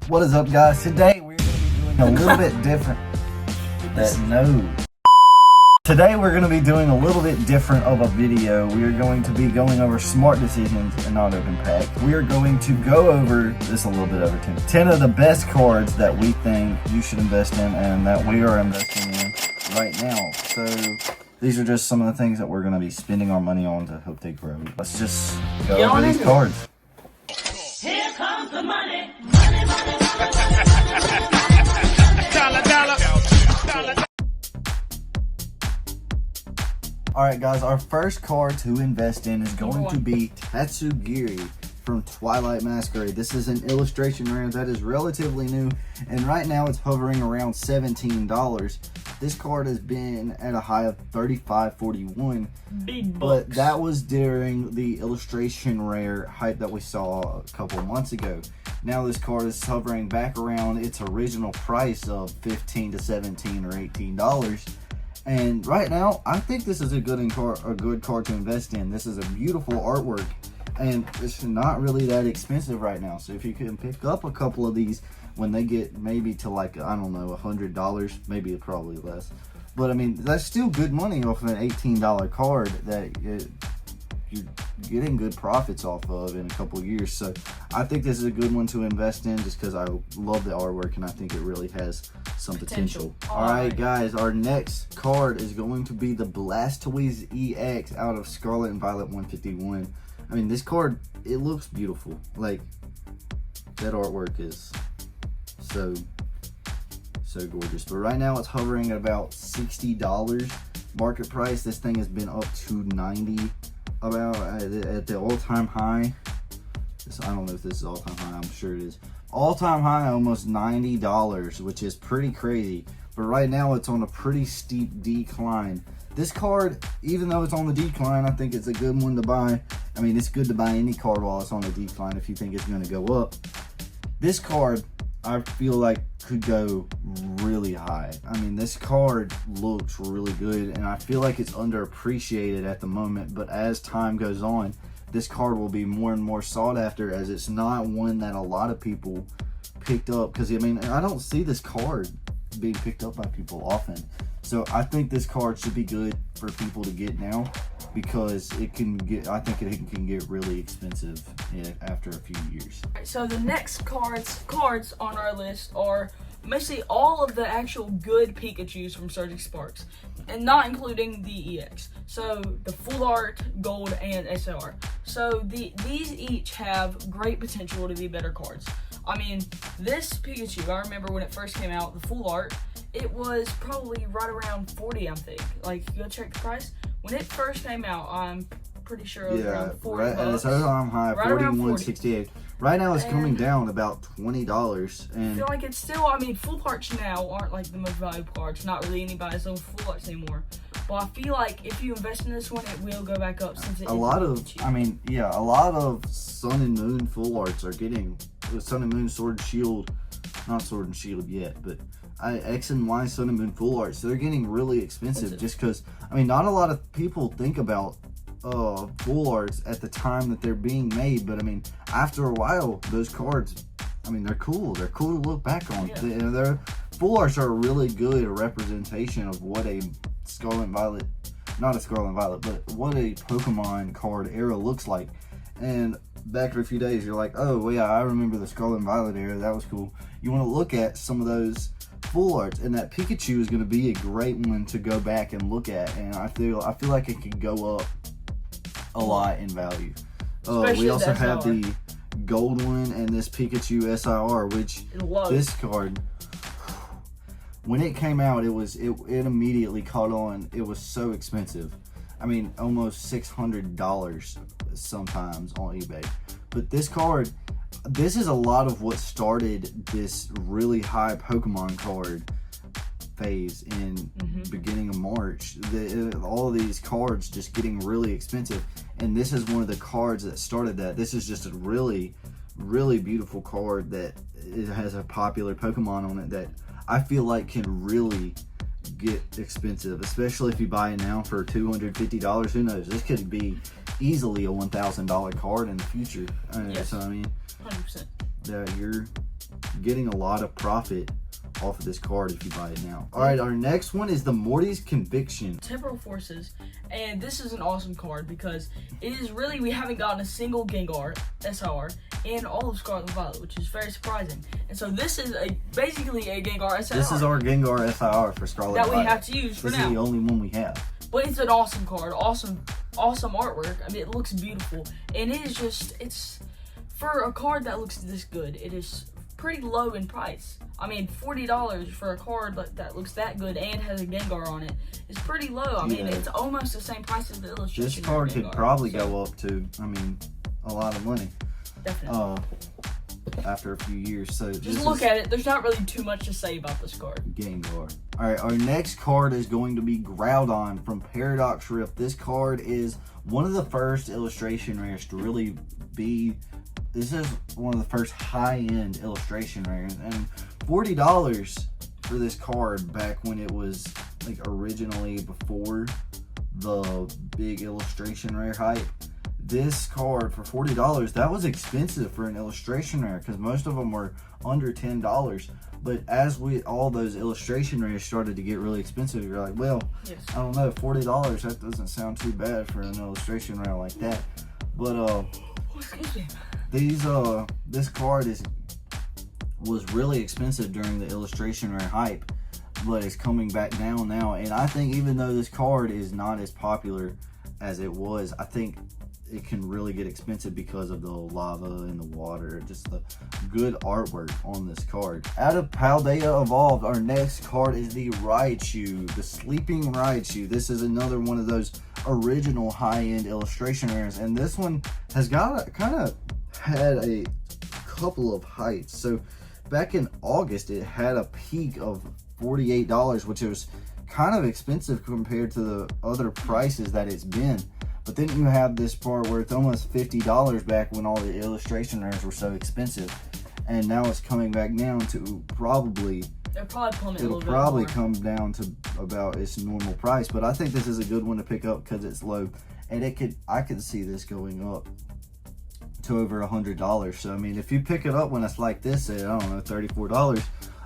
What is up, guys? Today we're going to be doing a little bit different. Today we're going to be doing a little bit different of a video. We are going to be going over smart decisions and not open pack. We are going to go over this a little bit over 10 of the best cards that we think you should invest in and that we are investing in right now. So these are just some of the things that we're going to be spending our money on to hope they grow. Let's just go over these cards. Here comes the money. Alright guys, our first card to invest in is going to be Tatsugiri from Twilight Masquerade. This is an illustration rare that is relatively new, and right now it's hovering around $17. This card has been at a high of $35.41, but that was during the illustration rare hype that we saw a couple months ago. Now this card is hovering back around its original price of $15 to $17 or $18. And right now, I think this is a good card to invest in. This is a beautiful artwork, and it's not really that expensive right now. So if you can pick up a couple of these when they get maybe to like, I don't know, $100, maybe probably less. But I mean, that's still good money off of an $18 card that you're getting good profits off of in a couple of years. So I think this is a good one to invest in just because I love the artwork and I think it really has some potential. All right, guys, our next card is going to be the Blastoise EX out of Scarlet and Violet 151. I mean, this card, it looks beautiful. Like, that artwork is so gorgeous. But right now it's hovering at about $60 market price. This thing has been up to $90 about at the all-time high. I don't know if this is all-time high. I'm sure it is. All-time high, almost $90, which is pretty crazy. But right now, it's on a pretty steep decline. This card, even though it's on the decline, I think it's a good one to buy. I mean, it's good to buy any card while it's on the decline if you think it's going to go up. This card, I feel like, could go really high. I mean, this card looks really good, and I feel like it's underappreciated at the moment. But as time goes on, this card will be more and more sought after, as it's not one that a lot of people picked up. Because I mean, I don't see this card being picked up by people often. So I think this card should be good for people to get now, because it can get, I think it can get really expensive after a few years. So the next cards on our list are basically all of the actual good Pikachus from Surging Sparks, and not including the EX. So the Full Art, Gold, and SR. So these each have great potential to be better cards. I mean, this Pikachu, I remember when it first came out, the Full Art, it was probably right around 40, I think. Like, go check the price. When it first came out, I'm pretty sure it was around 40 right, bucks. It's on high, right 41.68. Right now, it's coming down about $20. And I feel like it's still, I mean, full parts now aren't like the most valuable cards. Not really anybody's on full parts anymore. But I feel like if you invest in this one, it will go back up since it a lot of Sun and Moon full arts are getting Sun and Moon Sword and Shield, not Sword and Shield yet, but X and Y Sun and Moon full arts. So they're getting really expensive just because, I mean, not a lot of people think about full arts at the time that they're being made, but I mean, after a while, those cards, I mean, they're cool. They're cool to look back on. Yeah. They're full arts are really good representation of what a Scarlet and Violet, not a Scarlet and Violet, but what a Pokemon card era looks like. And back in a few days, you're like, oh, well, yeah, I remember the Scarlet and Violet era. That was cool. You want to look at some of those full arts, and that Pikachu is going to be a great one to go back and look at. And I feel like it could go up a lot in value. We also have the gold one and this Pikachu SIR, which this card, when it came out, it immediately caught on. It was so expensive. I mean, almost $600 sometimes on eBay. But this card, this is a lot of what started this really high Pokemon card phase in beginning of March. All of these cards just getting really expensive, and this is one of the cards that started that. This is just a really beautiful card that it has a popular Pokemon on it that I feel like can really get expensive, especially if you buy it now for $250. Who knows? This could be easily a $1,000 card in the future. Yes. So I mean, 100%. getting a lot of profit off of this card if you buy it now. All right, our next one is the Morty's Conviction. Temporal Forces, and this is an awesome card because it is really, we haven't gotten a single Gengar SR in all of Scarlet and Violet, which is very surprising. And so this is basically a Gengar SR. This is our Gengar SIR for Scarlet that and we Violet. have to use for This now. is the only one we have. But it's an awesome card, awesome artwork. I mean, it looks beautiful, and it is just, it's for a card that looks this good. It is pretty low in price. I mean, $40 for a card that looks that good and has a Gengar on it is pretty low. I mean, Yeah. it's almost the same price as the illustration. This card could Gengar, probably so, go up to, I mean, a lot of money Definitely. after a few years. So Just look at it. There's not really too much to say about this card. Gengar. All right, our next card is going to be Groudon from Paradox Rift. This card is one of the first illustration rares to really be. This is one of the first high-end illustration rares, and $40 for this card back when it was like originally before the big illustration rare hype. This card for $40, that was expensive for an illustration rare because most of them were under $10. But as all those illustration rares started to get really expensive, you're like, well, Yes. I don't know, $40, that doesn't sound too bad for an illustration rare like that. But Oh, excuse me. this card was really expensive during the illustration rare hype, but it's coming back down now. And I think even though this card is not as popular as it was, I think it can really get expensive because of the lava and the water, just the good artwork on this card. Out of Paldea Evolved, our next card is the Raichu, the Sleeping Raichu. This is another one of those original high-end illustration rares, and this one has got kind of had a couple of heights. So back in August, it had a peak of $48, which was kind of expensive compared to the other prices that it's been. But then you have this part where it's almost $50 back when all the illustration rares were so expensive. And now it's coming back down to probably, It'll probably plummet a it'll little bit probably more. come down to about its normal price. But I think this is a good one to pick up because it's low. And I could see this going up to over $100. So I mean, if you pick it up when it's like this at, I don't know, $34,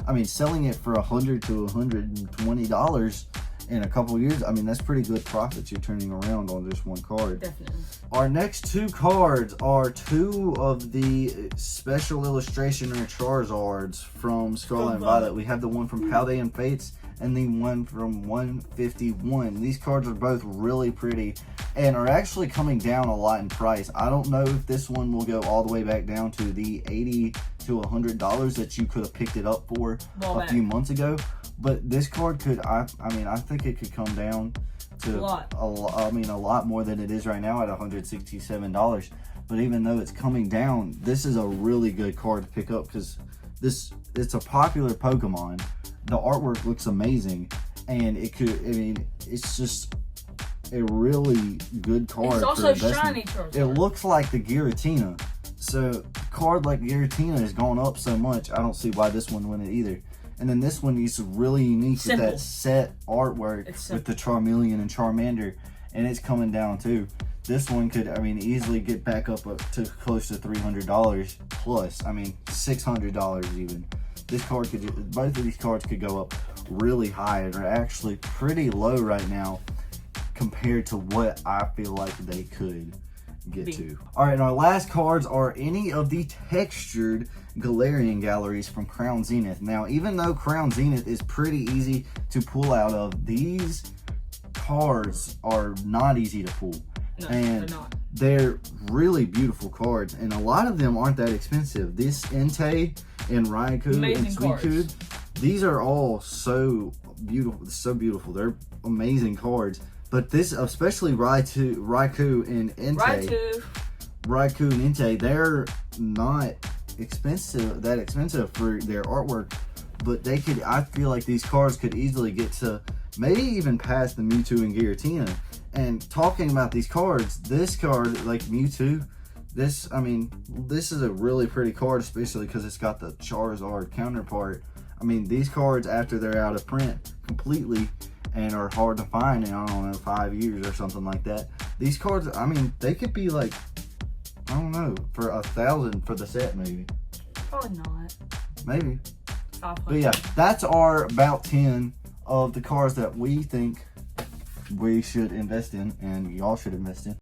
I mean, selling it for $100 to $120 in a couple of years, I mean, that's pretty good profits you're turning around on just one card. Definitely. Our next two cards are two of the special illustration or Charizards from Scarlet and Violet. We have the one from Paldean Fates and the one from 151. These cards are both really pretty and are actually coming down a lot in price. I don't know if this one will go all the way back down to the $80 to $100 that you could have picked it up for a few months ago. But this card could, I mean, I think it could come down to a lot more than it is right now at $167. But even though it's coming down, this is a really good card to pick up because it's a popular Pokemon. The artwork looks amazing, and it's just a really good card. It's also shiny Charizard. It looks like the Giratina. So a card like Giratina has gone up so much, I don't see why this one wouldn't either. And then this one is really unique with that set artwork with the Charmeleon and Charmander, and it's coming down too. This one could, I mean, easily get back up to close to $300 plus. I mean, $600 even. This card could, both of these cards could go up really high and are actually pretty low right now compared to what I feel like they could get to. All right, and our last cards are any of the textured Galarian galleries from Crown Zenith. Now, even though Crown Zenith is pretty easy to pull out of, these cards are not easy to pull. No, and they're not. They're really beautiful cards, and a lot of them aren't that expensive. This Entei and Raikou and Suicune, these are all so beautiful. They're amazing cards. But this, especially Raikou and Entei, they're not that expensive for their artwork. But I feel like these cards could easily get to maybe even past the Mewtwo and Giratina. And talking about these cards, this card, like Mewtwo, this is a really pretty card, especially because it's got the Charizard counterpart. I mean, these cards, after they're out of print completely and are hard to find in, I don't know, 5 years or something like that, these cards, I mean, they could be like, I don't know, for $1,000 for the set maybe. Probably not. Maybe. 500. But yeah, that's our about 10 of the cars that we think we should invest in and y'all should invest in.